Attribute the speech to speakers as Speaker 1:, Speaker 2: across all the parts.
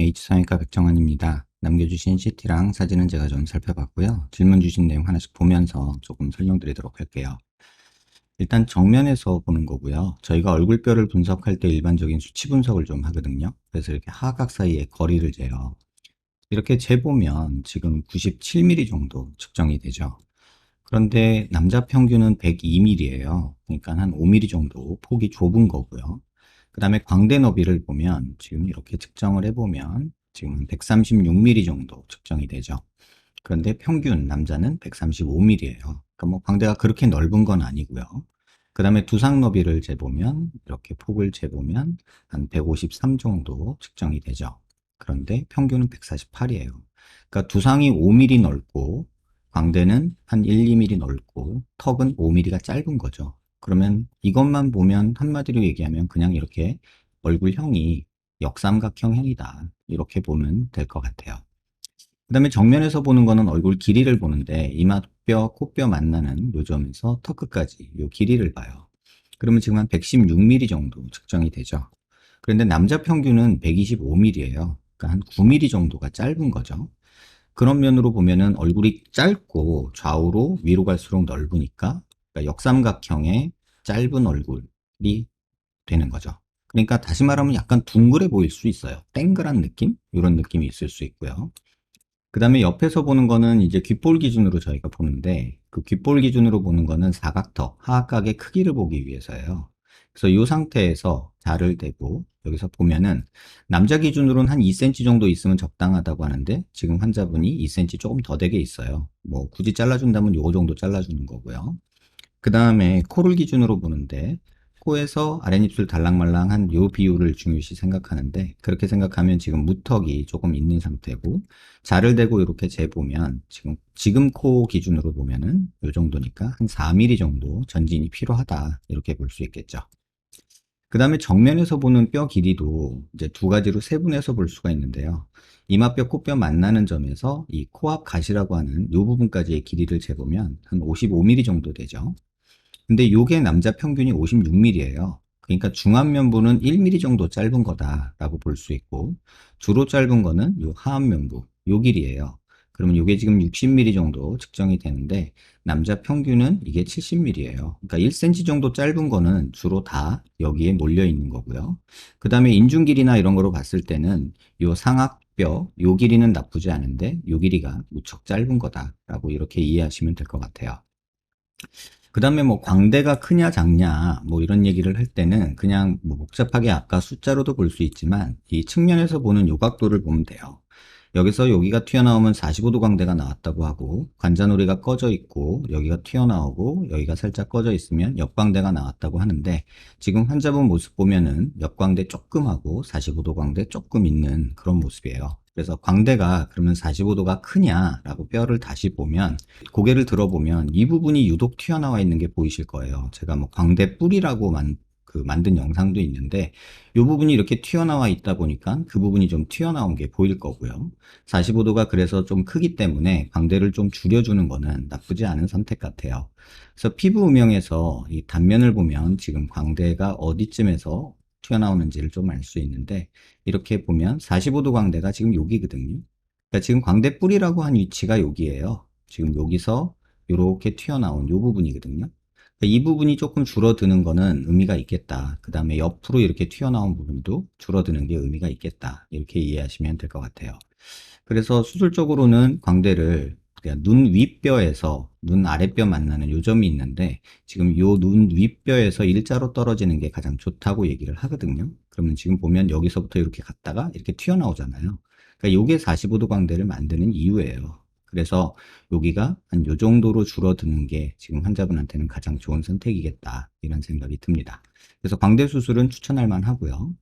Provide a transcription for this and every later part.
Speaker 1: H 성형외과 백정환입니다. 남겨주신 CT랑 사진은 제가 좀 살펴봤고요. 질문 주신 내용 하나씩 보면서 조금 설명드리도록 할게요. 일단 정면에서 보는 거고요. 저희가 얼굴뼈를 분석할 때 일반적인 수치 분석을 좀 하거든요. 그래서 이렇게 하각 사이의 거리를 재요. 이렇게 재보면 지금 97mm 정도 측정이 되죠. 그런데 남자 평균은 102mm예요. 그러니까 한 5mm 정도 폭이 좁은 거고요. 그 다음에 광대 너비를 보면 지금 이렇게 측정을 해보면 지금 136mm 정도 측정이 되죠. 그런데 평균 남자는 135mm예요. 그러니까 뭐 광대가 그렇게 넓은 건 아니고요. 그 다음에 두상 너비를 재보면 이렇게 폭을 재보면 한 153 정도 측정이 되죠. 그런데 평균은 148이에요. 그러니까 두상이 5mm 넓고 광대는 한 1, 2mm 넓고 턱은 5mm가 짧은 거죠. 그러면 이것만 보면 한마디로 얘기하면 그냥 이렇게 얼굴형이 역삼각형형이다. 이렇게 보면 될 것 같아요. 그 다음에 정면에서 보는 거는 얼굴 길이를 보는데 이마뼈, 코뼈 만나는 요점에서 턱 끝까지 요 길이를 봐요. 그러면 지금 한 116mm 정도 측정이 되죠. 그런데 남자 평균은 125mm예요. 그러니까 한 9mm 정도가 짧은 거죠. 그런 면으로 보면은 얼굴이 짧고 좌우로 위로 갈수록 넓으니까 그러니까 역삼각형의 짧은 얼굴이 되는 거죠. 그러니까 다시 말하면 약간 둥그레 보일 수 있어요. 땡글한 느낌? 이런 느낌이 있을 수 있고요. 그 다음에 옆에서 보는 거는 이제 귓볼 기준으로 저희가 보는데 그 귓볼 기준으로 보는 거는 사각턱, 하악각의 크기를 보기 위해서예요. 그래서 이 상태에서 자를 대고 여기서 보면은 남자 기준으로는 한 2cm 정도 있으면 적당하다고 하는데 지금 환자분이 2cm 조금 더 되게 있어요. 뭐 굳이 잘라준다면 요거 정도 잘라주는 거고요. 그 다음에 코를 기준으로 보는데 코에서 아랫입술 달랑말랑한 요 비율을 중요시 생각하는데 그렇게 생각하면 지금 무턱이 조금 있는 상태고 자를 대고 이렇게 재보면 지금 코 기준으로 보면은 요 정도니까 한 4mm 정도 전진이 필요하다 이렇게 볼 수 있겠죠. 그 다음에 정면에서 보는 뼈 길이도 이제 두 가지로 세분해서 볼 수가 있는데요. 이마뼈, 코뼈 만나는 점에서 이 코앞 가시라고 하는 이 부분까지의 길이를 재보면 한 55mm 정도 되죠. 근데 요게 남자 평균이 56mm예요. 그러니까 중안면부는 1mm 정도 짧은 거다라고 볼 수 있고 주로 짧은 거는 요 하안면부 요 길이에요. 그러면 요게 지금 60mm 정도 측정이 되는데 남자 평균은 이게 70mm예요. 그러니까 1cm 정도 짧은 거는 주로 다 여기에 몰려 있는 거고요. 그 다음에 인중 길이나 이런 거로 봤을 때는 요 상악뼈 요 길이는 나쁘지 않은데 요 길이가 무척 짧은 거다라고 이렇게 이해하시면 될 것 같아요. 그 다음에 뭐 광대가 크냐 작냐 뭐 이런 얘기를 할 때는 그냥 뭐 복잡하게 아까 숫자로도 볼 수 있지만 이 측면에서 보는 요 각도를 보면 돼요. 여기서 여기가 튀어나오면 45도 광대가 나왔다고 하고 관자놀이가 꺼져 있고 여기가 튀어나오고 여기가 살짝 꺼져 있으면 옆광대가 나왔다고 하는데 지금 환자분 모습 보면은 옆광대 조금 하고 45도 광대 조금 있는 그런 모습이에요. 그래서 광대가 그러면 45도가 크냐라고 뼈를 다시 보면 고개를 들어보면 이 부분이 유독 튀어나와 있는 게 보이실 거예요. 제가 뭐 광대 뿔이라고 만든 영상도 있는데 이 부분이 이렇게 튀어나와 있다 보니까 그 부분이 좀 튀어나온 게 보일 거고요. 45도가 그래서 좀 크기 때문에 광대를 좀 줄여주는 거는 나쁘지 않은 선택 같아요. 그래서 피부 음영에서 이 단면을 보면 지금 광대가 어디쯤에서 튀어나오는지를 좀 알 수 있는데 이렇게 보면 45도 광대가 지금 여기거든요. 그러니까 지금 광대 뿔이라고 한 위치가 여기에요. 지금 여기서 이렇게 튀어나온 이 부분이거든요. 이 부분이 조금 줄어드는 거는 의미가 있겠다. 그 다음에 옆으로 이렇게 튀어나온 부분도 줄어드는 게 의미가 있겠다. 이렇게 이해하시면 될 것 같아요. 그래서 수술적으로는 광대를 그냥 눈 윗뼈에서 눈 아랫뼈 만나는 요점이 있는데 지금 요 눈 윗뼈에서 일자로 떨어지는 게 가장 좋다고 얘기를 하거든요. 그러면 지금 보면 여기서부터 이렇게 갔다가 이렇게 튀어나오잖아요. 그러니까 요게 45도 광대를 만드는 이유예요. 그래서 여기가 한 요 정도로 줄어드는 게 지금 환자분한테는 가장 좋은 선택이겠다 이런 생각이 듭니다. 그래서 광대 수술은 추천할 만하고요.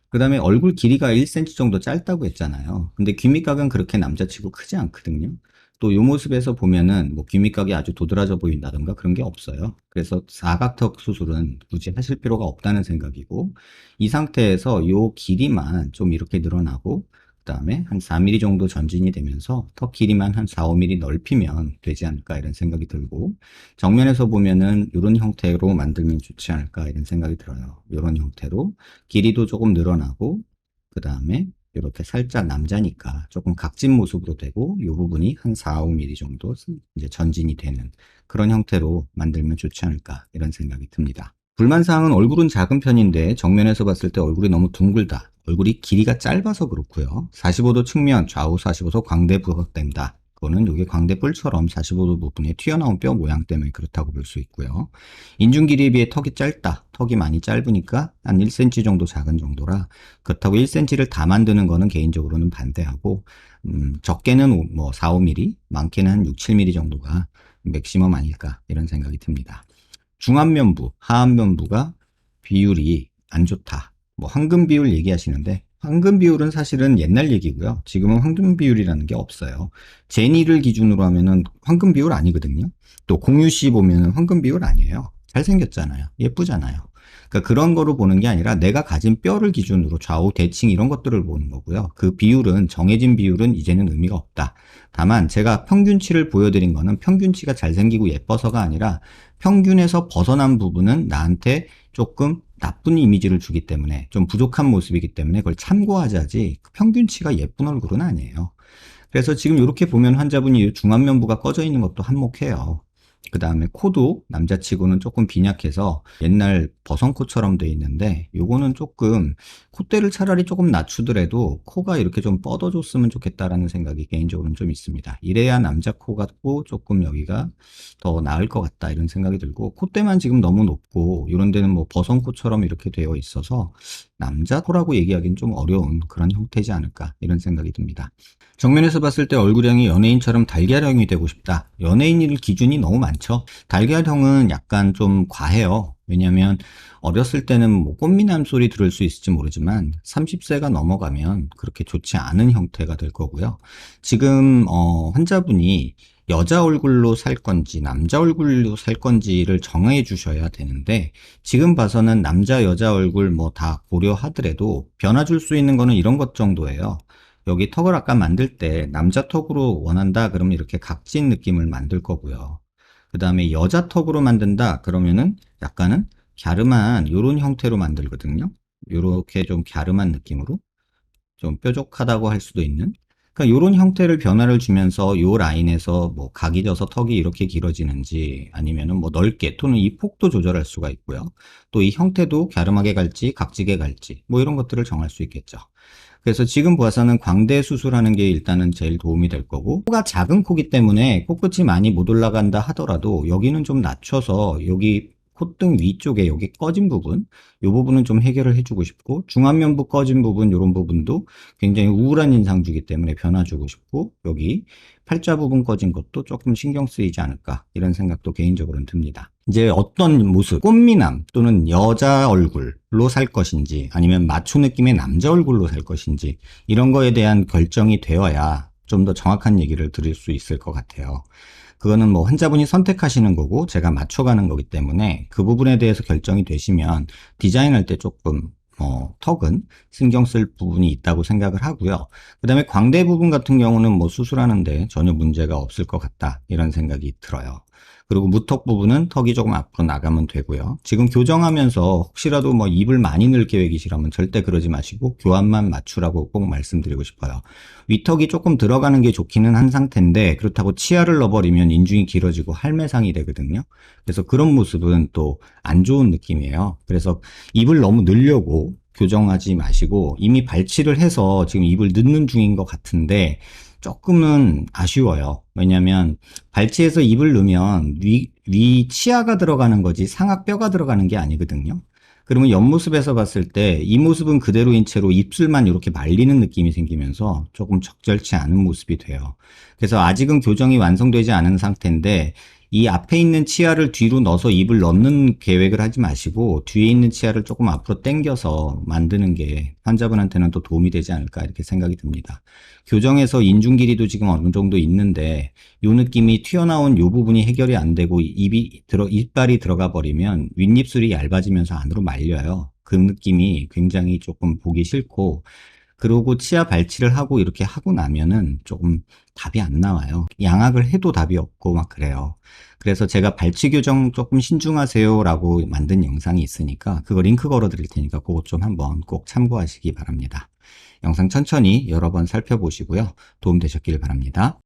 Speaker 1: 그 다음에 얼굴 길이가 1cm 정도 짧다고 했잖아요. 근데 귀밑각은 그렇게 남자치고 크지 않거든요. 또 요 모습에서 보면은 뭐 귀밑각이 아주 도드라져 보인다던가 그런 게 없어요. 그래서 사각턱 수술은 굳이 하실 필요가 없다는 생각이고 이 상태에서 요 길이만 좀 이렇게 늘어나고 그 다음에 한 4mm 정도 전진이 되면서 턱 길이만 한 4, 5mm 넓히면 되지 않을까 이런 생각이 들고 정면에서 보면은 이런 형태로 만들면 좋지 않을까 이런 생각이 들어요. 이런 형태로 길이도 조금 늘어나고 그 다음에 이렇게 살짝 남자니까 조금 각진 모습으로 되고 이 부분이 한 4, 5mm 정도 이제 전진이 되는 그런 형태로 만들면 좋지 않을까 이런 생각이 듭니다. 불만사항은 얼굴은 작은 편인데 정면에서 봤을 때 얼굴이 너무 둥글다. 얼굴이 길이가 짧아서 그렇고요. 45도 측면 좌우 45도 광대 부각된다. 그거는 여기 광대 뿔처럼 45도 부분에 튀어나온 뼈 모양 때문에 그렇다고 볼 수 있고요. 인중 길이에 비해 턱이 짧다. 턱이 많이 짧으니까 한 1cm 정도 작은 정도라 그렇다고 1cm를 다 만드는 거는 개인적으로는 반대하고 적게는 뭐 4, 5mm, 많게는 한 6, 7mm 정도가 맥시멈 아닐까 이런 생각이 듭니다. 중안면부, 하안면부가 비율이 안 좋다. 뭐 황금 비율 얘기하시는데 황금 비율은 사실은 옛날 얘기고요. 지금은 황금 비율이라는 게 없어요. 제니를 기준으로 하면은 황금 비율 아니거든요. 또 공유 씨 보면은 황금 비율 아니에요. 잘생겼잖아요. 예쁘잖아요. 그러니까 그런 거로 보는 게 아니라 내가 가진 뼈를 기준으로 좌우 대칭 이런 것들을 보는 거고요. 그 비율은 정해진 비율은 이제는 의미가 없다. 다만 제가 평균치를 보여드린 거는 평균치가 잘생기고 예뻐서가 아니라 평균에서 벗어난 부분은 나한테 조금 나쁜 이미지를 주기 때문에 좀 부족한 모습이기 때문에 그걸 참고하자지 평균치가 예쁜 얼굴은 아니에요. 그래서 지금 이렇게 보면 환자분이 중안면부가 꺼져 있는 것도 한몫해요. 그 다음에 코도 남자치고는 조금 빈약해서 옛날 버선코처럼 돼 있는데 요거는 조금 콧대를 차라리 조금 낮추더라도 코가 이렇게 좀 뻗어줬으면 좋겠다라는 생각이 개인적으로는 좀 있습니다. 이래야 남자 코 같고 조금 여기가 더 나을 것 같다 이런 생각이 들고 콧대만 지금 너무 높고 이런 데는 뭐 버선코처럼 이렇게 되어 있어서 남자 코라고 얘기하기는 좀 어려운 그런 형태지 않을까 이런 생각이 듭니다. 정면에서 봤을 때 얼굴형이 연예인처럼 달걀형이 되고 싶다. 연예인일 기준이 너무 많죠. 달걀형은 약간 좀 과해요. 왜냐면 어렸을 때는 뭐 꽃미남 소리 들을 수 있을지 모르지만 30세가 넘어가면 그렇게 좋지 않은 형태가 될 거고요. 지금 환자분이 여자 얼굴로 살 건지 남자 얼굴로 살 건지를 정해 주셔야 되는데 지금 봐서는 남자 여자 얼굴 뭐 다 고려하더라도 변화 줄 수 있는 거는 이런 것 정도예요. 여기 턱을 아까 만들 때 남자 턱으로 원한다 그러면 이렇게 각진 느낌을 만들 거고요. 그 다음에 여자 턱으로 만든다 그러면은 약간은 갸름한 요런 형태로 만들거든요. 요렇게 좀 갸름한 느낌으로 좀 뾰족하다고 할 수도 있는 그러니까 요런 형태를 변화를 주면서 요 라인에서 뭐 각이 져서 턱이 이렇게 길어지는지 아니면은 뭐 넓게 또는 이 폭도 조절할 수가 있고요. 또 이 형태도 갸름하게 갈지 각지게 갈지 뭐 이런 것들을 정할 수 있겠죠. 그래서 지금 봐서는 광대 수술하는 게 일단은 제일 도움이 될 거고 코가 작은 코기 때문에 코끝이 많이 못 올라간다 하더라도 여기는 좀 낮춰서 여기 콧등 위쪽에 여기 꺼진 부분 이 부분은 좀 해결을 해주고 싶고 중안면부 꺼진 부분 이런 부분도 굉장히 우울한 인상 주기 때문에 변화 주고 싶고 여기 팔자 부분 꺼진 것도 조금 신경 쓰이지 않을까 이런 생각도 개인적으로는 듭니다. 이제 어떤 모습, 꽃미남 또는 여자 얼굴로 살 것인지 아니면 마초 느낌의 남자 얼굴로 살 것인지 이런 거에 대한 결정이 되어야 좀 더 정확한 얘기를 드릴 수 있을 것 같아요. 그거는 뭐 환자분이 선택하시는 거고 제가 맞춰가는 거기 때문에 그 부분에 대해서 결정이 되시면 디자인할 때 조금 턱은 신경 쓸 부분이 있다고 생각을 하고요. 그 다음에 광대 부분 같은 경우는 뭐 수술하는데 전혀 문제가 없을 것 같다 이런 생각이 들어요. 그리고 무턱 부분은 턱이 조금 앞으로 나가면 되고요. 지금 교정하면서 혹시라도 뭐 입을 많이 넣을 계획이시라면 절대 그러지 마시고 교환만 맞추라고 꼭 말씀드리고 싶어요. 위턱이 조금 들어가는 게 좋기는 한 상태인데 그렇다고 치아를 넣어버리면 인중이 길어지고 할매상이 되거든요. 그래서 그런 모습은 또 안 좋은 느낌이에요. 그래서 입을 너무 넣으려고 교정하지 마시고 이미 발치를 해서 지금 입을 넣는 중인 것 같은데 조금은 아쉬워요. 왜냐면 발치해서 입을 넣으면 위 치아가 들어가는 거지 상악뼈가 들어가는 게 아니거든요. 그러면 옆모습에서 봤을 때 이 모습은 그대로인 채로 입술만 이렇게 말리는 느낌이 생기면서 조금 적절치 않은 모습이 돼요. 그래서 아직은 교정이 완성되지 않은 상태인데 이 앞에 있는 치아를 뒤로 넣어서 입을 넣는 계획을 하지 마시고 뒤에 있는 치아를 조금 앞으로 당겨서 만드는 게 환자분한테는 또 도움이 되지 않을까 이렇게 생각이 듭니다. 교정에서 인중 길이도 지금 어느 정도 있는데 이 느낌이 튀어나온 이 부분이 해결이 안 되고 이빨이 들어가 버리면 윗입술이 얇아지면서 안으로 말려요. 그 느낌이 굉장히 조금 보기 싫고 그러고 치아 발치를 하고 이렇게 하고 나면은 조금 답이 안 나와요. 양악을 해도 답이 없고 막 그래요. 그래서 제가 발치 교정 조금 신중하세요 라고 만든 영상이 있으니까 그거 링크 걸어 드릴 테니까 그것 좀 한번 꼭 참고하시기 바랍니다. 영상 천천히 여러 번 살펴보시고요. 도움되셨길 바랍니다.